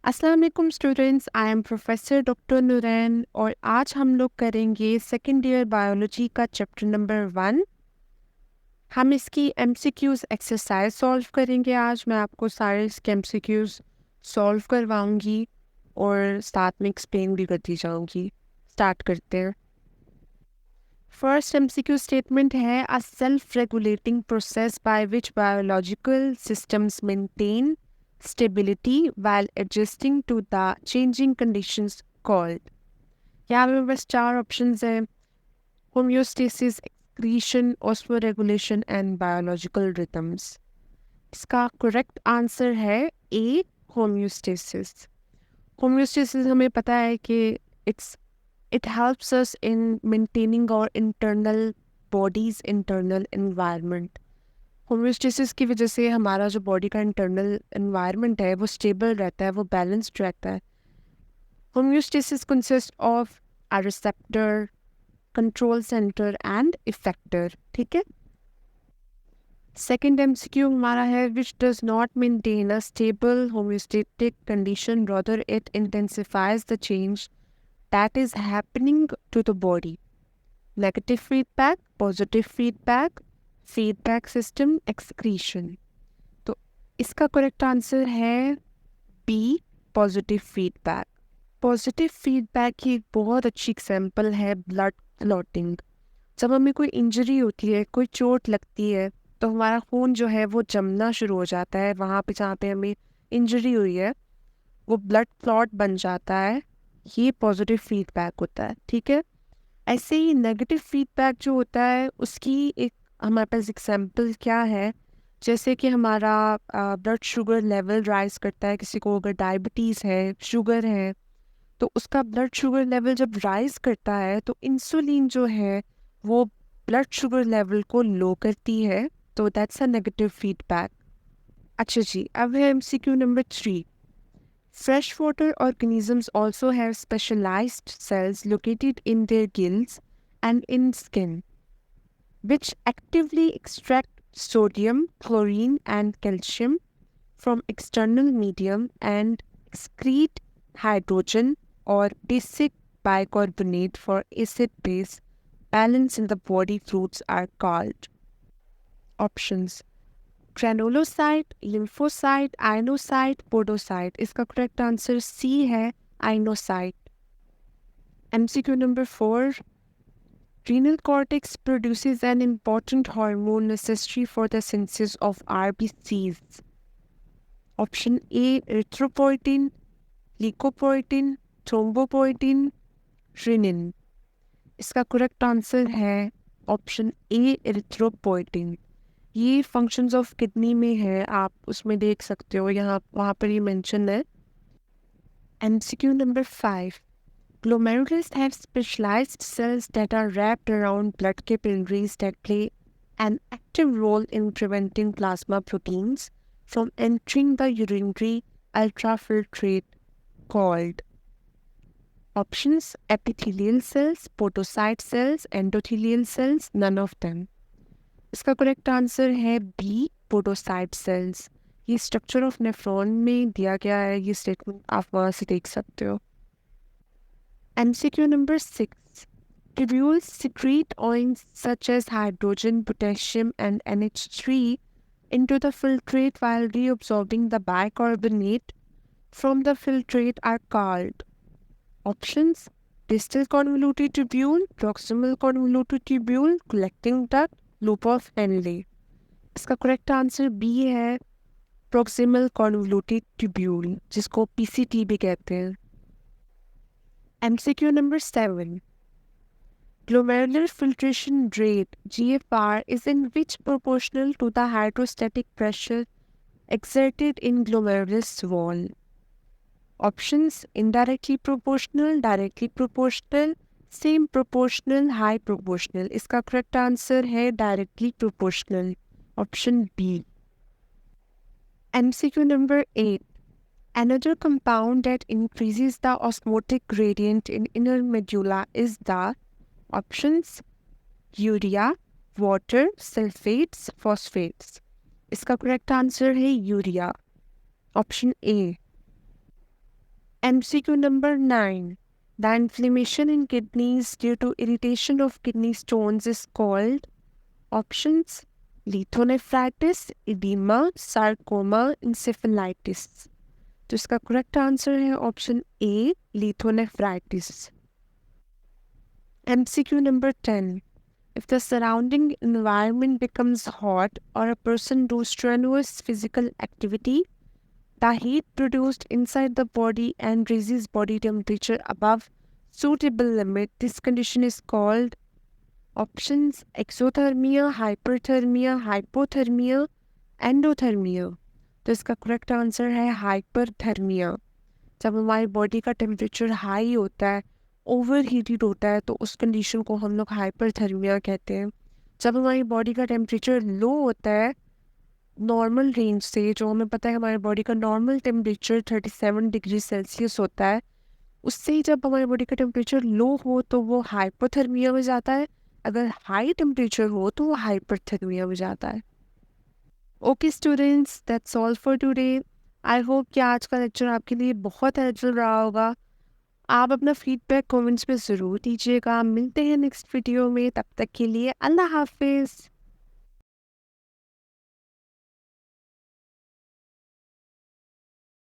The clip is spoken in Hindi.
अस्सलाम वालेकुम students, I am professor doctor Nurain और आज हम लोग करेंगे सेकेंड ईयर बायोलॉजी का चैप्टर नंबर 1। हम इसकी एमसीक्यूज़ एक्सरसाइज सॉल्व करेंगे। आज मैं आपको सारे इसके एमसीक्यूज़ सॉल्व करवाऊंगी और साथ में एक्सप्लेन भी करती जाऊंगी। स्टार्ट करते हैं। फर्स्ट एमसीक्यू स्टेटमेंट है a self regulating process by which biological systems maintain stability while adjusting to the changing conditions called। यहाँ पे बस 4 ऑप्शंस हैं: homeostasis, excretion, osmoregulation and biological rhythms. इसका करेक्ट आंसर है ए, होम्योस्टेसिस। होम्योस्टेसिस हमें पता है कि it helps us in maintaining our internal body's internal environment। Homeostasis की वजह से हमारा जो बॉडी का इंटरनल एनवायरनमेंट है वो स्टेबल रहता है, वो बैलेंस्ड रहता है। Homeostasis consist of a receptor, control centre and effector. ठीक है। सेकेंड एमसीक्यू हमारा है which does not maintain a stable homeostatic condition, rather it intensifies the change that is happening to the body. Negative feedback, positive feedback, feedback system, excretion. तो इसका करेक्ट आंसर है B, positive feedback. Positive feedback की एक बहुत अच्छी एग्जांपल है ब्लड क्लॉटिंग। जब हमें कोई इंजरी होती है, कोई चोट लगती है, तो हमारा खून जो है वो जमना शुरू हो जाता है। वहाँ पे जहाँ पे हमें इंजरी हुई है वो ब्लड क्लॉट बन जाता है। ये पॉजिटिव फीडबैक होता है। ठीक है। ऐसे ही नेगेटिव फीडबैक जो होता है उसकी एक हमारे पास एग्जाम्पल क्या है, जैसे कि हमारा ब्लड शुगर लेवल राइज करता है। किसी को अगर डायबिटीज़ है, शुगर है, तो उसका ब्लड शुगर लेवल जब राइज करता है तो इंसुलिन जो है वो ब्लड शुगर लेवल को लो करती है। तो दैट्स अ नेगेटिव फीडबैक। अच्छा जी, अब है MCQ number 3। Freshwater organisms also have specialized cells located in their gills and in skin, which actively extract sodium, chlorine, and calcium from external medium and excrete hydrogen or basic bicarbonate for acid-base balance in the body. Fruits are called options: granulocyte, lymphocyte, inocyte, podocyte। इसका करेक्ट आंसर सी है, inocyte। MCQ number 4. Renal cortex produces an important hormone necessary for the synthesis of RBCs. Option A, erythropoietin, leukopoietin, thrombopoietin, renin। इसका करेक्ट आंसर है ऑप्शन ए, erythropoietin। ये फंक्शंस ऑफ किडनी में है, आप उसमें देख सकते हो, यहाँ वहाँ पर ये मेंशन है। MCQ number 5. Glomerulus have specialized cells that are wrapped around blood capillaries that play an active role in preventing plasma proteins from entering the urinary ultrafiltrate called options: epithelial cells, podocyte cells, endothelial cells, none of them। इसका करेक्ट आंसर है बी, पोडोसाइट सेल्स। ये स्ट्रक्चर ऑफ नेफ्रॉन में दिया गया है, ये स्टेटमेंट आप वहाँ से देख सकते हो। MCQ number 6. Tubules secrete ions such as hydrogen, potassium, and NH3 into the filtrate while reabsorbing the bicarbonate from the filtrate are called options: distal convoluted tubule, proximal convoluted tubule, collecting duct, loop of Henle। इसका करेक्ट आंसर बी है, proximal convoluted tubule, जिसको PCT भी कहते हैं। MCQ number 7. Glomerular filtration rate GFR is in which proportional to the hydrostatic pressure exerted in glomerulus wall? Options: indirectly proportional, directly proportional, same proportional, high proportional। इसका करेक्ट आंसर है directly proportional, option B. MCQ number 8. Another compound that increases the osmotic gradient in inner medulla is the options: urea, water, sulfates, phosphates। इसका करेक्ट आंसर है urea, option A. MCQ number 9. The inflammation in kidneys due to irritation of kidney stones is called options lithonephritis, edema, sarcoma, encephalitis. तो इसका करेक्ट आंसर है option A lithonephritis. MCQ number 10. If the surrounding environment becomes hot or a person does strenuous physical activity, the heat produced inside the body and raises body temperature above suitable limit. This condition is called options exothermia, hyperthermia, hypothermia, endothermia. तो इसका करेक्ट आंसर है हाइपरथर्मिया. जब हमारी बॉडी का टेम्परेचर हाई होता है, ओवर हीटेड होता है, तो उस कंडीशन को हम लोग हाइपरथर्मिया कहते हैं. जब हमारी बॉडी का टेम्परेचर लो होता है नॉर्मल रेंज से, जो हमें पता है हमारी बॉडी का नॉर्मल टेम्परेचर 37 डिग्री सेल्सियस होता है, उससे जब हमारी बॉडी का टेम्परेचर लो हो तो वो हाइपोथर्मिया में जाता है. अगर हाई टेम्परेचर हो तो वो हाइपरथर्मिया में जाता है. Okay students, that's all for today. I hope कि आज का लेक्चर आपके लिए बहुत हेल्पफुल रहा होगा. आप अपना फीडबैक कमेंट्स में ज़रूर दीजिएगा. मिलते हैं नेक्स्ट वीडियो में. तब तक के लिए अल्लाह हाफिज़.